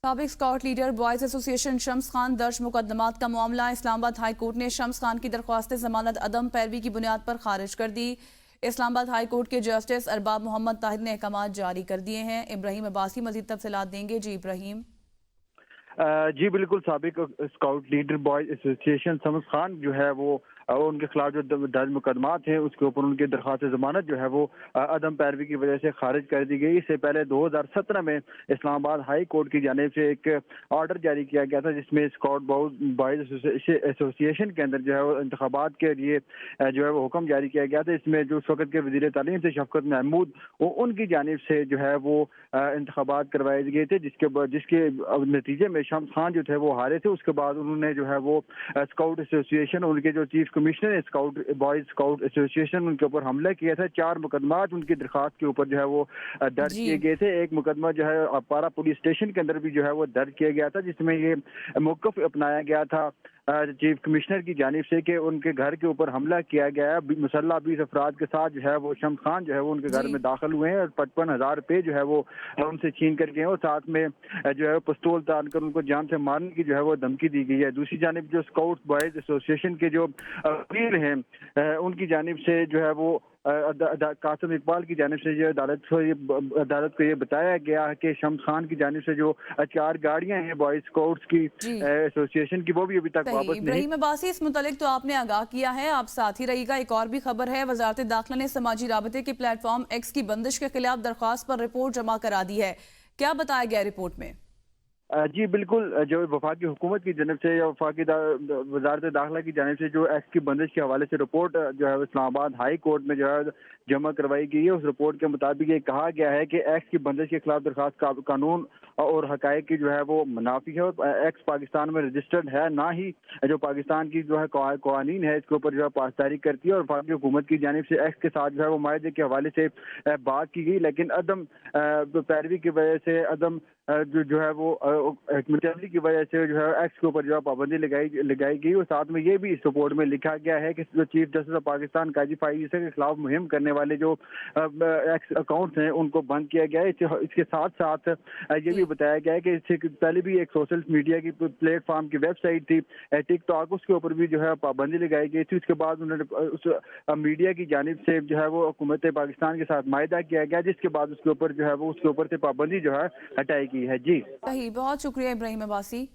سابق scout leader boys ایسوسی ایشن شمس خان درج مقدمات کا معاملہ اسلام آباد ہائی کورٹ نے شمس خان کی درخواست ضمانت عدم پیروی کی بنیاد پر خارج کر دی۔ اسلام آباد ہائی کورٹ کے جسٹس ارباب محمد طاہر نے احکامات جاری کر دیے ہیں۔ ابراہیم عباسی مزید تفصیلات دیں گے۔ جی ابراہیم۔ جی بالکل، سابق اسکاؤٹ لیڈر بوائز ایسوسی ایشن شمس خان جو ہے وہ ان کے خلاف جو درج مقدمات ہیں اس کے اوپر ان کی درخواست ضمانت جو ہے وہ عدم پیروی کی وجہ سے خارج کر دی گئی۔ اس سے پہلے 2017 میں اسلام آباد ہائی کورٹ کی جانب سے ایک آرڈر جاری کیا گیا تھا جس میں اسکاؤٹ بوائز ایسوسی ایشن کے اندر جو ہے وہ انتخابات کے لیے جو ہے وہ حکم جاری کیا گیا تھا۔ اس میں جو اس وقت کے وزیر تعلیم سے شفقت محمود ان کی جانب سے جو ہے وہ انتخابات کروائے گئے تھے جس کے نتیجے میں شمس خان جو تھے وہ ہارے تھے۔ اس کے بعد انہوں نے جو ہے وہ اسکاؤٹ ایسوسی ایشن ان کے جو چیف کمشنر بوائز اسکاؤٹ ایسوسی ایشن ان کے اوپر حملہ کیا تھا۔ 4 مقدمات ان کی درخواست کے اوپر جو ہے وہ درج کیے گئے تھے۔ ایک مقدمہ جو ہے پارا پولیس اسٹیشن کے اندر بھی جو ہے وہ درج کیا گیا تھا جس میں یہ موقف اپنایا گیا تھا چیف کمشنر کی جانب سے کہ ان کے گھر کے اوپر حملہ کیا گیا ہے۔ مسلح 20 افراد کے ساتھ جو ہے وہ شمس خان جو ہے وہ ان کے گھر میں داخل ہوئے ہیں اور 55,000 روپے جو ہے وہ ان سے چھین کر گئے ہیں اور ساتھ میں جو ہے پستول تان کر ان کو جان سے مارنے کی جو ہے وہ دھمکی دی گئی ہے۔ دوسری جانب جو اسکاؤٹ بوائز ایسوسی ایشن کے جو وکیل ہیں ان کی جانب سے جو ہے وہ قاسم اقبال کی جانب سے جو عدالت کو یہ بتایا گیا کہ شمس خان کی جانب سے جو 4 گاڑیاں ہیں بوائز اسکاؤٹس کی ایسوسی ایشن کی وہ بھی ابھی تک واپس نہیں۔ ابراہیم عباسی، اس متعلق تو آپ نے آگاہ کیا ہے، آپ ساتھ ہی رہی گا۔ ایک اور بھی خبر ہے، وزارت داخلہ نے سماجی رابطے کے پلیٹ فارم ایکس کی بندش کے خلاف درخواست پر رپورٹ جمع کرا دی ہے۔ کیا بتایا گیا رپورٹ میں؟ جی بالکل، جو وفاقی حکومت کی جانب سے یا وفاقی وزارت داخلہ کی جانب سے جو ایکس کی بندش کے حوالے سے رپورٹ جو ہے اسلام آباد ہائی کورٹ میں جو ہے جمع کروائی گئی ہے، اس رپورٹ کے مطابق یہ کہا گیا ہے کہ ایکس کی بندش کے خلاف درخواست قانون اور حقائق کی جو ہے وہ منافی ہے اور ایکس پاکستان میں رجسٹرڈ ہے، نہ ہی جو پاکستان کی جو ہے قوانین ہے اس کے اوپر جو ہے پاسداری کرتی ہے۔ اور وفاقی حکومت کی جانب سے ایکس کے ساتھ جو ہے وہ معاہدے کے حوالے سے بات کی گئی لیکن عدم پیروی کی وجہ سے جو ہے وہ حکمت عملی کی وجہ سے جو ہے ایکس کے اوپر جو ہے پابندی لگائی گئی۔ اور ساتھ میں یہ بھی اس رپورٹ میں لکھا گیا ہے کہ جو چیف جسٹس آف پاکستان قاضی فائز عیسی کے خلاف مہم کرنے والے جو ایکس اکاؤنٹس ہیں ان کو بند کیا گیا ہے۔ اس کے ساتھ ساتھ یہ بھی بتایا گیا ہے کہ اس سے پہلے بھی ایک سوشل میڈیا کی پلیٹ فارم کی ویب سائٹ تھی ٹک ٹاک، اس کے اوپر بھی جو ہے پابندی لگائی گئی تھی۔ اس کے بعد انہوں نے اس میڈیا کی جانب سے جو ہے وہ حکومت پاکستان کے ساتھ معاہدہ کیا گیا جس کے بعد اس کے اوپر جو ہے وہ اس کے اوپر سے پابندی جو ہے ہٹائی گئی ہے۔ جی صحیح، بہت شکریہ ابراہیم عباسی۔